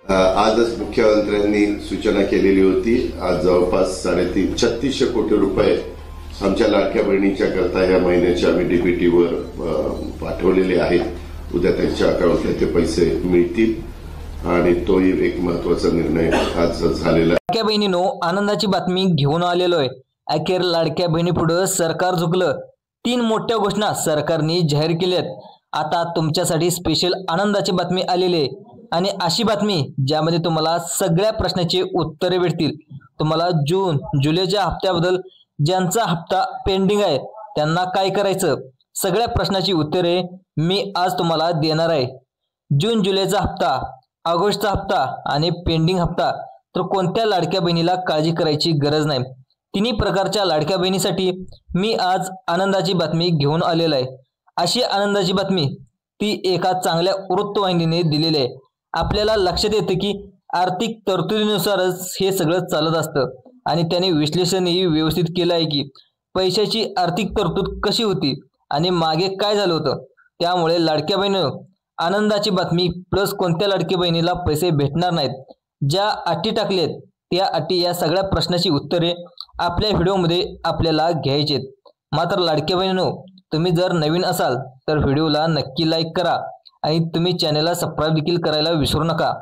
आजच मुख्यमंत्र्यांनी सूचना केलेली होती। आज जवळपास 3600 कोटी रुपये आमच्या लाडक्या बहिणीच्या करता या महिन्याच्या आम्ही डीबीटीवर पाठवलेले आहेत। उद्या त्यांच्या अकाउंटला ते पैसे मिळतील आणि तोही एक महत्त्वाचा निर्णय आज झालेला आहे। लाडक्या बहिणींनो, आनंदाची बातमी घेऊन आलेलो आहे। अखेर लाडक्या बहिणीपुढे सरकार झुकलं। 3 मोठ्या घोषणा सरकारने जाहीर केल्यात। आता तुमच्यासाठी स्पेशल आनंदाची बातमी आलेली आहे आणि अशी बातमी ज्यामध्ये तुम्हाला सगळ्या प्रश्नांची उत्तरे भेटतील। तुम्हाला जून जुलैच्या हप्त्याबद्दल ज्यांचा हप्ता पेंडिंग आहे त्यांना काय करायचं, सगळ्या प्रश्नांची उत्तरे मी आज तुम्हाला देणार आहे। जून जुलैचा हप्ता, ऑगस्टचा हप्ता आणि पेंडिंग हप्ता, तर कोणत्या लाडक्या बहिणीला काळजी करायची गरज नाही। तिन्ही प्रकारच्या लाडक्या बहिणीसाठी मी आज आनंदाची बातमी घेऊन आलेलो आहे। अशी आनंदाची बातमी ती एका चांगल्या वृत्तवाहिनीने दिलेली आहे। आपल्याला लक्षात येतं की आर्थिक तरतुदीनुसारच हे सगळं चालत असतं आणि त्याने विश्लेषणही व्यवस्थित केलं आहे की पैशाची आर्थिक तरतूद कशी होती आणि मागे काय झालं होतं। त्यामुळे लाडक्या बहिणींनो, आनंदाची बातमी प्लस कोणत्या लाडक्या बहिणीला पैसे भेटणार नाहीत, ज्या अटी टाकलेत त्या अटी, या सगळ्या प्रश्नाची उत्तरे आपल्या व्हिडिओमध्ये आपल्याला घ्यायचेत। मात्र लाडक्या बहिणींनो, तुम्ही जर नवीन असाल तर व्हिडिओला नक्की लाईक करा आणि तुम्ही चॅनलला सबस्क्राइब देखील करायला विसरू नका।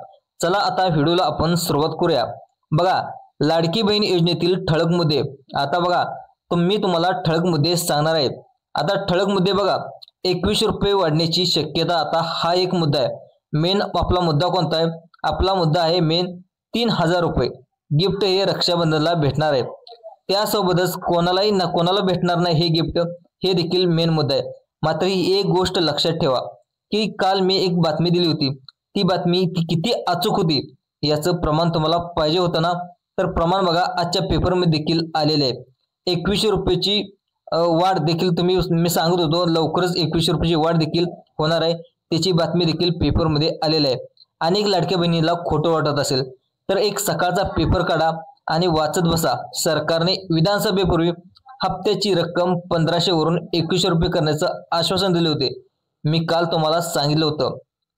चला आता व्हिडिओला आपण सुरुवात करूया। बघा, लाडकी बहीण योजनेतील ठळक मुद्दे। आता बघा, मी तुम्हाला ठळक मुद्दे सांगणार आहे। आता ठळक मुद्दे बघा, 21 रुपये वाढण्याची शक्यता। आता हा एक मुद्दा आहे। मेन आपला मुद्दा कोणता आहे? आपला मुद्दा आहे मेन 3000 रुपये गिफ्ट हे रक्षाबंधनला भेटणार आहे। त्यासोबतच कोणाला भेटणार नाही हे गिफ्ट, हे देखील मेन मुद्दा आहे। मात्र ही एक गोष्ट लक्षात ठेवा की काल मी एक बातमी दिली होती, ती बातमी किती अचूक होती याचं प्रमाण तुम्हाला पाहिजे होतं ना, तर प्रमाण बघा आजच्या पेपरमध्ये देखील आलेले आहे। 21 रुपयाची वाढ देखील मी सांगत होतो, लवकरच 21 रुपयाची वाढ देखील होणार आहे, त्याची बातमी देखील पेपरमध्ये आलेली आहे। अनेक लाडक्या बहिणीला खोटं वाटत असेल तर एक सकाळचा पेपर काढा आणि वाचत बसा। सरकारने विधानसभेपूर्वी हप्त्याची रक्कम 1500 वरून 2100 रुपये करण्याचं आश्वासन दिले होते। मी काल तुम्हाला सांगितलं होतं,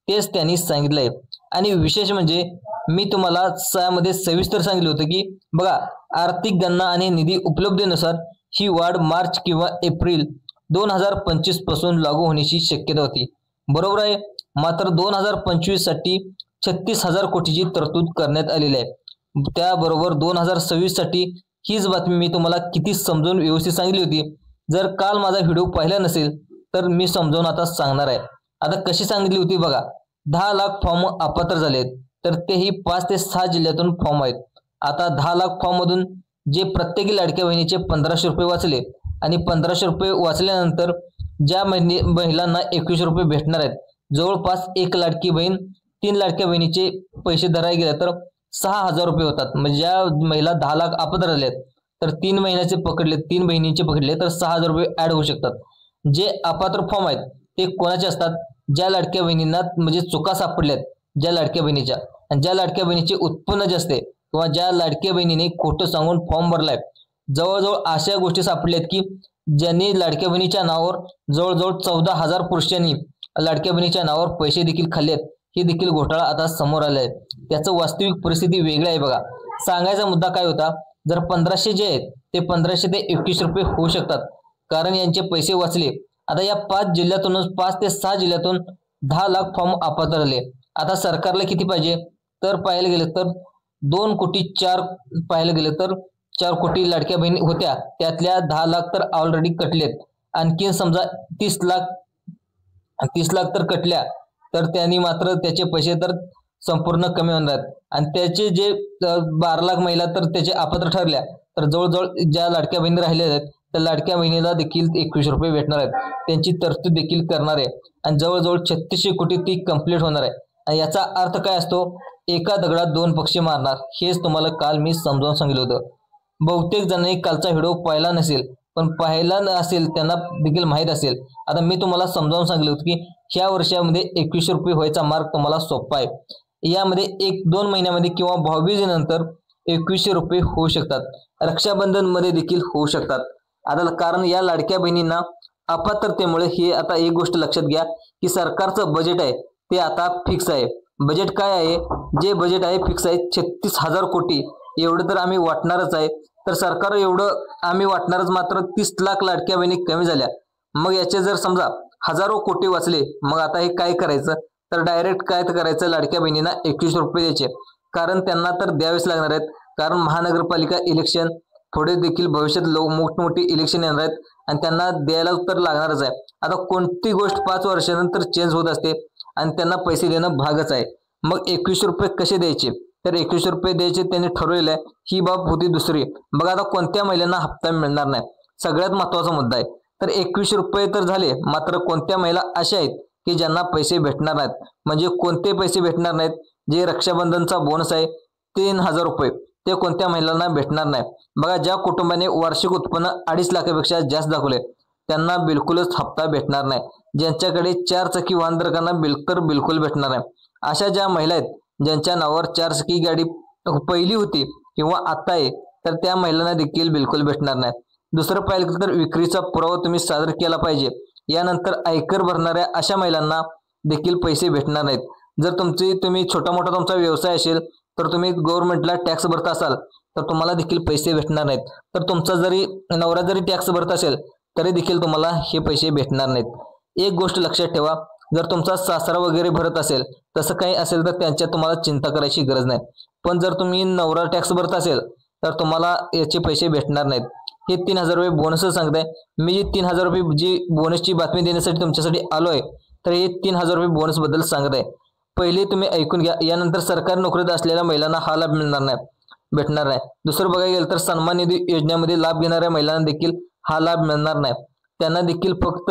तेच त्यांनी सांगितलंय। आणि विशेष म्हणजे मी तुम्हाला यामध्ये सविस्तर सांगितलं होतं की बघा, आर्थिक गणना आणि निधी उपलब्धतेनुसार ही वाढ मार्च किंवा एप्रिल 2025 पासून लागू होण्याची शक्यता होती, बरोबर आहे। मात्र 2025 साठी 36000 कोटीची तरतूद करण्यात आलेली आहे। त्याबरोबर 2026 साठी हीच बातमी मी तुम्हाला किती समजून व्यवस्थित सांगितली होती। जर काल माझा व्हिडिओ पाहिला नसेल तर मी समजावून आता सांगणार आहे। आता कशी सांगितली होती बघा, 10 लाख फॉर्म अपात्र झालेत, तर तेही 5 ते 6 जिल्ह्यातून फॉर्म आहेत। आता 10 लाख फॉर्म मधून जे प्रत्येकी लाडक्या बहिणीचे 1500 रुपये वाचले आणि 1500 रुपये वाचल्यानंतर ज्या महिलांना 21 रुपये भेटणार आहेत, जवळपास एक लाडकी बहीण 3 लाडक्या बहिणीचे पैसे धरायला गेले तर 6000 रुपये होतात। म्हणजे ज्या महिला 10 लाख अपात्र झाल्यात तर 3 महिन्याचे पकडले, 3 बहिणींचे पकडले तर 6000 रुपये ऍड होऊ शकतात। जे अपात्र फॉर्म आहेत ते कोणाचे असतात? ज्या लाडक्या बहिणींना म्हणजे चुका सापडल्यात ज्या लाडक्या बहिणीच्या, आणि ज्या लाडक्या बहिणीचे उत्पन्न जास्त आहे किंवा ज्या लाडक्या बहिणीने खोटं सांगून फॉर्म भरलाय, जवळजवळ अशा गोष्टी सापडल्यात की ज्यांनी लाडक्या बहिणीच्या नावावर जवळजवळ 14000 पुरुषांनी लाडक्या बहिणीच्या नावावर पैसे देखील खाल्लेत। हे देखील घोटाळा आता समोर आलाय। त्याचं वास्तविक परिस्थिती वेगळी आहे। बघा, सांगायचा मुद्दा काय होता, जर 1500 जे आहेत ते 1500 ते 21 रुपये होऊ शकतात, कारण यांचे पैसे वाचले। आता या 5 जिल्ह्यातूनच 5 ते 6 जिल्ह्यातून 10 लाख फॉर्म अपात्र झाले। आता सरकारला किती पाहिजे तर पाहायला गेलं तर 2 कोटी 4 पाहायला गेलं तर 4 कोटी लाडक्या बहिणी होत्या, त्यातल्या 10 लाख तर ऑलरेडी कटलेत। आणखी समजा 30 लाख तर कटल्या, तर त्यांनी मात्र त्याचे पैसे तर संपूर्ण कमी होणार आहेत। आणि त्याचे जे 12 लाख महिला तर त्याचे अपात्र ठरल्या, तर जवळजवळ ज्या लाडक्या बहिणी राहिल्या आहेत त्या लाडक्या बहिणीला देखील 21 रुपये भेटणार आहेत, त्यांची तरतूद देखील करणार आहे। आणि जवळजवळ 3600 कोटी ती कंप्लीट होणार आहे। आणि याचा अर्थ काय असतो? एका दगडात 2 पक्षी मारणार, हेच तुम्हाला काल मी समजावून सांगितलं होतं। बहुतेक जणांनी कालचा व्हिडिओ पाहिला नसेल, पण पाहिला असेल त्यांना देखील माहीत असेल। आता मी तुम्हाला समजावून सांगितलं होतं की ह्या वर्षामध्ये 21 रुपये व्हायचा मार्ग तुम्हाला सोपा आहे। यामध्ये 1-2 महिन्यामध्ये किंवा भाऊबीजेनंतर 2100 रुपये होऊ शकतात, रक्षाबंधन मध्ये देखील होऊ शकतात। आता कारण या लाडक्या बहिणींना अपात्रतेमुळे हे आता एक गोष्ट लक्षात घ्या की सरकारचं बजेट आहे ते आता फिक्स आहे। बजेट काय आहे? जे बजेट आहे फिक्स आहे 36,000 कोटी, एवढं तर आम्ही वाटणारच आहे. तर सरकार एवढं आम्ही वाटणारच, मात्र 30 लाख लाडक्या बहिणी कमी झाल्या. मग याचे जर समजा हजारो कोटी वाचले, मग आता हे काय करायचं? तर डायरेक्ट काय तर करायचं, लाडक्या बहिणींना 21 रुपये द्यायचे, कारण त्यांना तर द्यावेच लागणार आहेत. कारण महानगरपालिका इलेक्शन थोडे देखील भविष्यात मोठमोठी इलेक्शन येणार आहेत आणि त्यांना द्यायला तर लागणारच आहे. आता कोणती गोष्ट 5 वर्षानंतर चेंज होत असते आणि त्यांना पैसे देणं भागच आहे. मग 21 रुपये कसे द्यायचे? तर 21 रुपये द्यायचे त्यांनी ठरवलेलं आहे. ही बाब होती दुसरी. बघा आता कोणत्या महिलांना हप्ता मिळणार नाही, सगळ्यात महत्त्वाचा मुद्दा आहे. तर 21 रुपये तर झाले, मात्र कोणत्या महिला अशा आहेत की ज्यांना पैसे भेटणार नाहीत? म्हणजे कोणते पैसे भेटणार नाहीत? जे रक्षाबंधनचा बोनस आहे 3,000 रुपये, ते कोणत्या महिलांना भेटणार नाही. बघा, ज्या कुटुंबाने वार्षिक उत्पन्न 2.5 लाखापेक्षा जास्त दाखवले त्यांना बिलकुलच हप्ता भेटणार नाही. ज्यांच्याकडे 4 चाकी वाहनधारकांना बिलकुल भेटणार नाही. अशा ज्या महिला आहेत ज्यांच्या नावावर 4 चाकी गाडी पहिली होती किंवा आता आहे, तर त्या महिलांना देखील बिलकुल भेटणार नाही. दुसरं पाहिलं तर विक्रीचा पुरावा तुम्ही सादर केला पाहिजे. यानंतर आयकर भरणाऱ्या अशा महिलांना देखील पैसे भेटणार नाहीत. जर तुम्ही छोटा मोठा तुमचा व्यवसाय असेल, तर तुम्ही गव्हर्नमेंटला टॅक्स भरत असाल तर तुम्हाला देखील पैसे भेटणार नाहीत. तर तुमचा जरी नवरा जरी टॅक्स भरत असेल तरी देखील तुम्हाला हे पैसे भेटणार नाहीत. एक गोष्ट लक्षात ठेवा, जर तुमचा सासरा वगैरे भरत असेल, तसं काही असेल तर त्यांच्या तुम्हाला चिंता करायची गरज नाही. पण जर तुम्ही नवरा टॅक्स भरत असेल तर तुम्हाला याचे पैसे भेटणार नाहीत. हे 3,000 रुपये बोनस सांगताय. मी जी 3,000 रुपये जी बोनसची बातमी देण्यासाठी तुमच्यासाठी आलो आहे, तर हे 3,000 रुपये बोनस बद्दल सांगत आहे. पहिले तुम्ही ऐकून घ्या. यानंतर सरकारी नोकरीत असलेल्या महिलांना हा लाभ भेटणार नाही. दुसरं बघायला गेलं तर सन्मान निधी योजनेमध्ये लाभ घेणाऱ्या महिलांना देखील हा लाभ मिळणार नाही. त्यांना देखील फक्त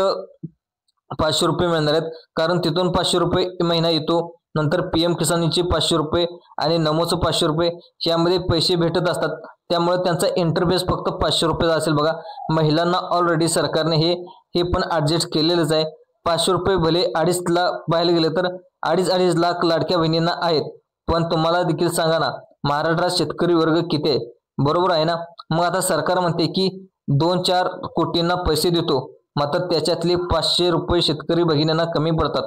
500 रुपये मिळणार आहेत, कारण तिथून 500 रुपये महिना येतो. नंतर PM किसानचे 500 रुपये आणि नमोचं 500 रुपये यामध्ये पैसे भेटत असतात. त्यामुळे त्यांचा इंटरफेस फक्त 500 रुपये असेल. बघा, महिलांना ऑलरेडी सरकारने हे पण ॲडजस्ट केलेलंच आहे. 500 रुपये भले 2.5 लाख पाहायला गेले तर 2.5 लाख लाडक्या बहिणींना आहेत. पण तुम्हाला देखील सांगा ना, महाराष्ट्रात शेतकरी वर्ग किती आहे? बरोबर आहे ना? मग आता सरकार म्हणते की 2-4 कोटींना पैसे देतो, मात्र त्याच्यातले 500 रुपये शेतकरी भगिनींना कमी पडतात.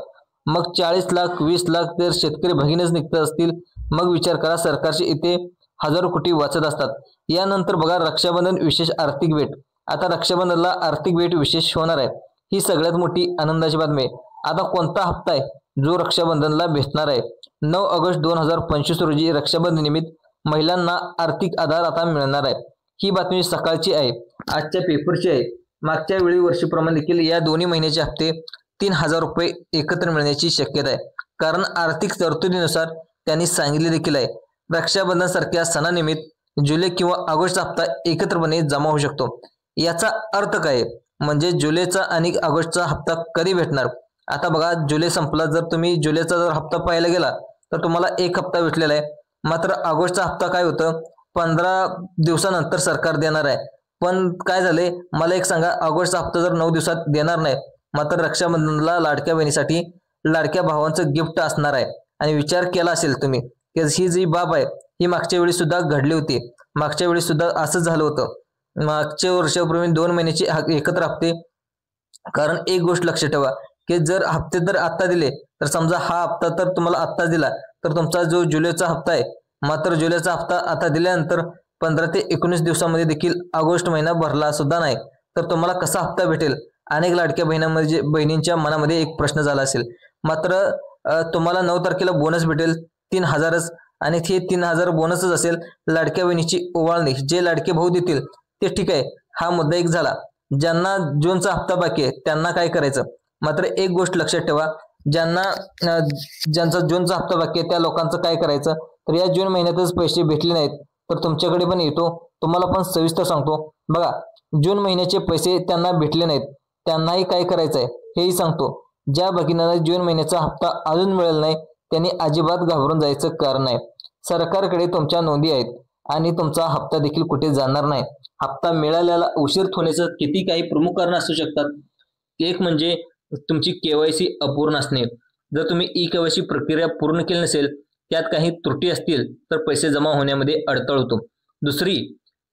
मग 40 लाख 20 लाख जर शेतकरी भगिनीच निघत असतील, मग विचार करा, सरकारचे इथे हजारो कोटी वाचत असतात. यानंतर बघा, रक्षाबंधन विशेष आर्थिक भेट. आता रक्षाबंधनला आर्थिक भेट विशेष होणार आहे. ही सगळ्यात मोठी आनंदाची बातमी आहे. आता कोणता हप्ता आहे जो रक्षाबंधनला भेटणार आहे? 9 ऑगस्ट 2025 रोजी रक्षाबंधन निमित्त महिलांना आर्थिक आधार आता मिळणार आहे. ही बातमी सकाळची आहे, आजच्या पेपरची आहे. मागच्या वेळी वर्षीप्रमाणे देखील या दोन्ही महिन्याचे हप्ते 3,000 रुपये एकत्र मिळण्याची शक्यता आहे. कारण आर्थिक तरतुदीनुसार त्यांनी सांगितले देखील आहे, रक्षाबंधनसारख्या सणानिमित्त जुलै किंवा ऑगस्टचा हप्ता एकत्रपणे जमा होऊ शकतो. याचा अर्थ काय? म्हणजे जुलैचा आणि ऑगस्टचा हप्ता कधी भेटणार? आता बघा, जुलै संपला, जर तुम्ही जुलैचा जर हप्ता पाहायला गेला तर तुम्हाला एक हप्ता भेटलेला आहे. मात्र ऑगस्टचा हप्ता काय होतं, 15 दिवसानंतर सरकार देणार आहे. पण काय झाले, मला एक सांगा, ऑगस्टचा हप्ता जर 9 दिवसात देणार नाही, मात्र रक्षाबंधनला लाडक्या बहिणीसाठी लाडक्या भावांचं गिफ्ट असणार आहे. आणि विचार केला असेल तुम्ही की ही जी बाब आहे ही मागच्या वेळी सुद्धा घडली होती. मागच्या वेळी सुद्धा असंच झालं होतं. मागच्या वर्षापूर्वी 2 महिन्याचे एकत्र हप्ते. कारण एक गोष्ट लक्षात ठेवा की जर हप्ते जर आत्ता दिले, तर समजा हा हप्ता तर तुम्हाला आत्ता दिला, तर तुमचा जो जुलैचा हप्ता आहे, मात्र जुलैचा हप्ता आता दिल्यानंतर 15 ते 19 दिवसामध्ये देखील ऑगस्ट महिना भरला सुद्धा नाही, तर तुम्हाला कसा हप्ता भेटेल? अनेक लाडक्या बहिणींच्या मनामध्ये एक प्रश्न झाला असेल. मात्र तुम्हाला 9 तारखेला बोनस भेटेल 3,000च, आणि ते 3,000 बोनसच असेल. लाडक्या बहिणीची ओवाळणी जे लाडके भाऊ देतील ते ठीक आहे, हा मुद्दा एक झाला. ज्यांना जूनचा हप्ता बाकी आहे त्यांना काय करायचं? मात्र एक गोष्ट लक्षात ठेवा, ज्यांचा जूनचा हप्ता बाकी आहे त्या लोकांचं काय करायचं? तर या जून महिन्यातच पैसे भेटले नाहीत तर तुमच्याकडे पण येतो, तुम्हाला पण सविस्तर सांगतो. बघा, जून महिन्याचे पैसे त्यांना भेटले नाहीत, त्यांनाही काय करायचं आहे हेही सांगतो. ज्या भगिनींना जून महिन्याचा हप्ता अजून मिळाला नाही त्यांनी अजिबात घाबरून जायचं कारण नाही. सरकारकडे तुमच्या नोंदी आहेत आणि तुमचा हप्ता देखील कुठे जाणार नाही. हप्ता मिळाल्याला उशीर होण्याचं किती काही प्रमुख कारण असू शकतात. एक म्हणजे तुमची KYC अपूर्ण असणे. जर तुम्ही EKYC प्रक्रिया पूर्ण केली नसेल, त्यात काही त्रुटी असतील तर पैसे जमा होण्यामध्ये अडथळा होतो. दुसरी,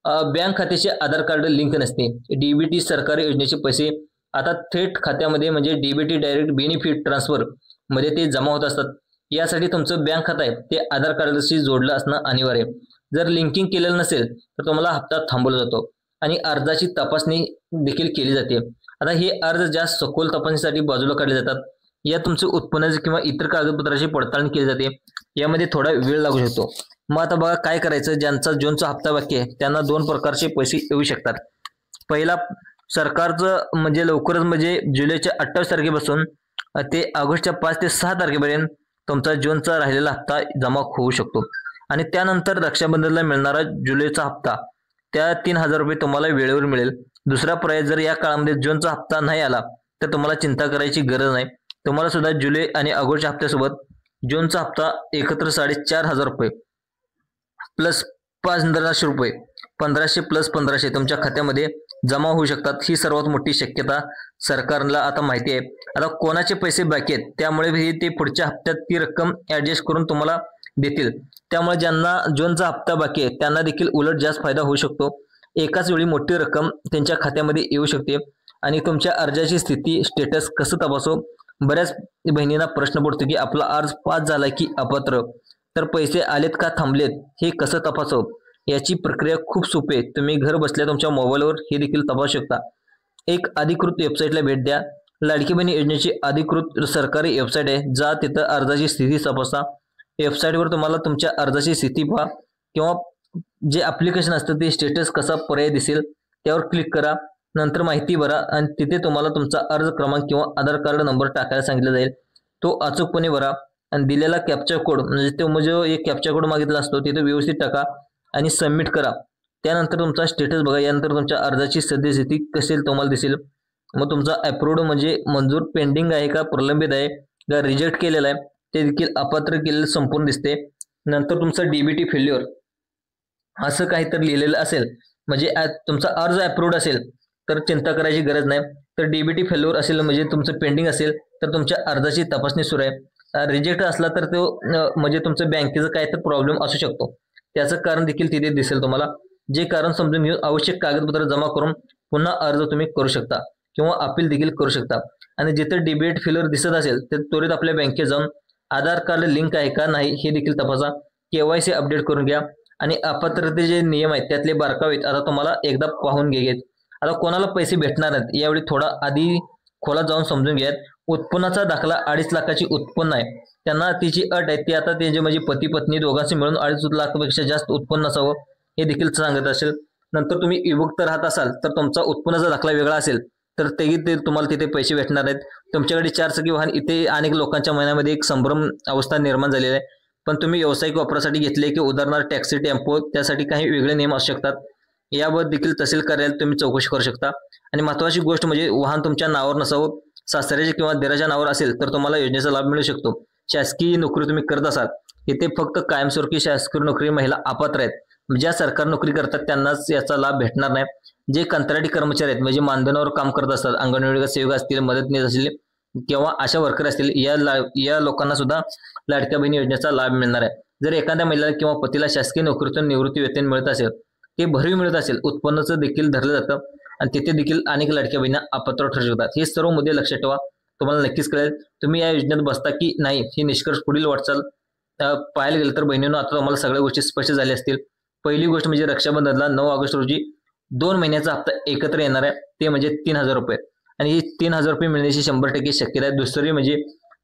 बँक खात्याचे आधार कार्ड लिंक नसते. DBT सरकारी योजनेचे पैसे आता थेट खात्यामध्ये म्हणजे DBT डायरेक्ट बेनिफिट ट्रान्सफर मध्ये ते जमा होत असतात. यासाठी तुमचं बँक खातं आहे ते आधार कार्डशी जोडलं असणं अनिवार्य आहे. जर लिंकिंग केलेलं नसेल तर तुम्हाला हप्ता थांबवला जातो आणि अर्जाची तपासणी देखील केली जाते. आता हे अर्ज जास्त सखोल तपासणीसाठी बाजूला काढले जातात. या तुमचे उत्पन्नाचे किंवा इतर कागदपत्राची पडताळणी केली जाते. यामध्ये थोडा वेळ लागू शकतो. मग आता बघा काय करायचं. ज्यांचा जूनचा हप्ता बाकी आहे त्यांना 2 प्रकारचे पैसे येऊ शकतात. पहिला सरकारचं म्हणजे लवकरच म्हणजे जुलैच्या 28 तारखेपासून ते ऑगस्टच्या 5 ते 6 तारखेपर्यंत तुमचा जूनचा राहिलेला हप्ता जमा होऊ शकतो. आणि त्यानंतर रक्षाबंधनला मिळणारा जुलैचा हप्ता त्या 3,000 रुपये तुम्हाला वेळेवर मिळेल. दुसरा पर्याय, जर या काळामध्ये जूनचा हप्ता नाही आला तर तुम्हाला चिंता करायची गरज नाही. तुम्हाला सुद्धा जुलै आणि ऑगस्टच्या हप्त्यासोबत जूनचा हप्ता एकत्र 4,500 रुपये प्लस 1500 रुपये 1500 प्लस 1500 तुमच्या खात्यामध्ये जमा होऊ शकतात. ही सर्वात मोठी शक्यता सरकारला आता माहिती आहे. आता कोणाचे पैसे बाकी आहेत त्यामुळे ते पुढच्या हप्त्यात ती रक्कम ऍडजस्ट करून तुम्हाला देतील. त्यामुळे ज्यांना जूनचा हप्ता बाकी आहे त्यांना देखील उलट जास्त फायदा होऊ शकतो. एकाच वेळी मोठी रक्कम त्यांच्या खात्यामध्ये येऊ शकते. आणि तुमच्या अर्जाची स्थिती स्टेटस कसं तपासो. बऱ्याच बहिणींना प्रश्न पडतो की आपला अर्ज पास झाला की अपात्र, तर पैसे आलेत का थांबलेत हे कसं तपासो. याची प्रक्रिया खूप सोपी आहे. तुम्ही घर बसल्या तुमच्या मोबाईलवर हे देखील तपासू शकता. एक अधिकृत वेबसाईटला भेट द्या. लाडकी बहीण योजनेची अधिकृत सरकारी वेबसाईट आहे. जा तिथं अर्जाची स्थिती तपासा. वेबसाईटवर तुम्हाला तुमच्या अर्जाची स्थिती पहा किंवा जे ॲप्लिकेशन असतं ते स्टेटस कसा पर्याय दिसेल त्यावर क्लिक करा. नंतर माहिती भरा आणि तिथे तुम्हाला तुमचा अर्ज क्रमांक किंवा आधार कार्ड नंबर टाकायला सांगितलं जाईल. तो अचूकपणे भरा आणि दिलेला कॅप्चा कोड म्हणजे तो एक कॅप्चा कोड मागितला असतो तिथे व्यवस्थित टाका आणि सबमिट करा. त्यानंतर तुमचा स्टेटस बघा. यानंतर तुमच्या अर्जाची सद्यस्थिती कशी तुम्हाला दिसेल. मग तुमचा अप्रूव्ड म्हणजे मंजूर पेंडिंग आहे का प्रलंबित आहे का रिजेक्ट केलेला आहे ते देखील अपात्र केलेलं संपूर्ण दिसते. नंतर तुमचा डीबीटी फेल्युअर असं काहीतरी लिहिलेलं असेल म्हणजे तुमचा अर्ज अप्रूव्ड असेल तर चिंता करायची गरज नाही. तर डीबीटी फेल्युअर असेल म्हणजे तुमचं पेंडिंग असेल तर तुमच्या अर्जाची तपासणी सुरू आहे. रिजेक्ट असला तर तो म्हणजे तुमचं बँकेचं काय तर प्रॉब्लेम असू शकतो. त्याचं कारण देखील तिथे दिसेल तुम्हाला. जे कारण समजून घेऊन आवश्यक कागदपत्र जमा करून पुन्हा अर्ज तुम्ही करू शकता किंवा अपील देखील करू शकता. आणि जिथे डीबीटी फेल्युअर दिसत असेल तर त्वरित आपल्या बँकेत जाऊन आधार कार्ड लिंक आहे का नाही हे देखील तपासा. KYC अपडेट करून घ्या. आणि अपात्रतेचे जे नियम आहेत त्यातले बारकावेत आता तुम्हाला एकदा पाहून घ्यायचे. आता कोणाला पैसे भेटणार आहेत यावेळी थोडा आधी खोलात जाऊन समजून घ्या. उत्पन्नाचा दाखला 2.5 लाखाची उत्पन्न आहे त्यांना तिची अट आहे ती आता ते म्हणजे पती पत्नी दोघांचे मिळून 2.5 लाखापेक्षा जास्त उत्पन्न असावं हे देखील सांगत असेल. नंतर तुम्ही विभक्त राहत असाल तर तुमचा उत्पन्नाचा दाखला वेगळा असेल तर ते तुम्हाला तिथे पैसे भेटणार आहेत. तुमच्याकडे 4 चाकी वाहन इथे अनेक लोकांच्या मनामध्ये एक संभ्रम अवस्था निर्माण झालेली आहे. पण तुम्ही व्यावसायिक वापरासाठी घेतले की उदाहरणार्थ टॅक्सी टेम्पो त्यासाठी काही वेगळे नियम असू शकतात. यावर देखील तहसील कार्यालयात तुम्ही चौकशी करू शकता. आणि महत्त्वाची गोष्ट म्हणजे वाहन तुमच्या नावावर नसावं. सासऱ्याच्या किंवा दिराच्या नावावर असेल तर तुम्हाला योजनेचा लाभ मिळू शकतो. शासकीय नोकरी तुम्ही करत असाल इथे फक्त कायमस्वरूपी शासकीय नोकरी महिला अपात्र आहेत. ज्या सरकारी नोकरी करतात त्यांनाच याचा लाभ भेटणार नाही. जे कंत्राटी कर्मचारी आहेत म्हणजे मानधनावर काम करत असतात अंगणवाडी सेविका असतील मदतनीस असतील किंवा आशा वर्कर असतील या लोकांना सुद्धा लाडक्या बहीण योजनेचा लाभ मिळणार आहे. जर एखाद्या महिलेला किंवा पतीला शासकीय नोकरीतून निवृत्ती वेतन मिळत असेल ते भरीव मिळत असेल उत्पन्नाचं देखील धरलं जातं आणि तिथे देखील अनेक लाडक्या बहिणी अपात्र ठरू शकतात. हे सर्व मुद्दे लक्षात ठेवा. तुम्हाला नक्कीच कळेल तुम्ही या योजनेत बसता की नाही. ही निष्कर्ष पुढील वाटचाल पाहायला गेलं तर बहिणींनो आता तुम्हाला सगळ्या गोष्टी स्पष्ट झाल्या असतील. पहिली गोष्ट म्हणजे रक्षाबंधनला 9 ऑगस्ट रोजी 2 महिन्याचा हप्ता एकत्र येणार आहे ते म्हणजे 3,000 रुपये आणि ही 3,000 रुपये मिळण्याची 100% शक्यता आहे. दुसरी म्हणजे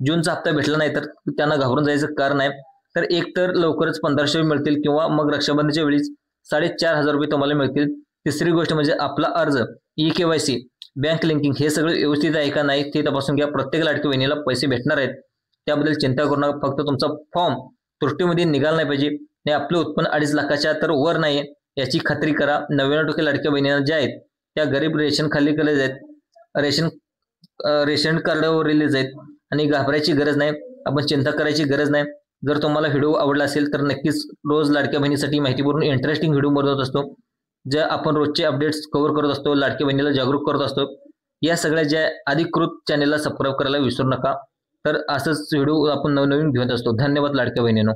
जूनचा हप्ता भेटला नाही तर त्यांना घाबरून जायचं कारण आहे. तर एक तर लवकरच 1,500 मिळतील किंवा मग रक्षाबंधनच्या वेळीच 4,500 रुपये तुम्हाला मिळतील. तिसरी गोष्ट म्हणजे आपला अर्ज KYC बँक लिंकिंग हे सगळं व्यवस्थित आहे का नाही ते तपासून घ्या. प्रत्येक लाडकी बहिणीला पैसे भेटणार आहेत त्याबद्दल चिंता करू नका. फक्त तुमचा फॉर्म त्रुटीमध्ये निघाला नाही पाहिजे. नाही आपलं उत्पन्न 2.5 लाखाच्या तर वर नाही याची खात्री करा. 99% लाडक्या बहिणींना ज्या आहेत त्या गरीब रेशन खाली केले आहेत रेशन कार्डावर रिलीज आहेत आणि घाबरायची गरज नाही. आपण चिंता करायची गरज नाही. जर तुम्हाला व्हिडिओ आवडला असेल तर नक्कीच रोज लाडक्या बहिणीसाठी माहितीपूर्ण इंटरेस्टिंग व्हिडिओ बनवत असतो. ज्या आपण रोजचे अपडेट्स कव्हर करत असतो लाडक्या बहिणीला जागरूक करत असतो. या सगळ्या ज्या अधिकृत चॅनेलला सबस्क्राईब करायला विसरू नका. तर असंच व्हिडिओ आपण नवनवीन घेत असतो. धन्यवाद लाडक्या बहिणींनो.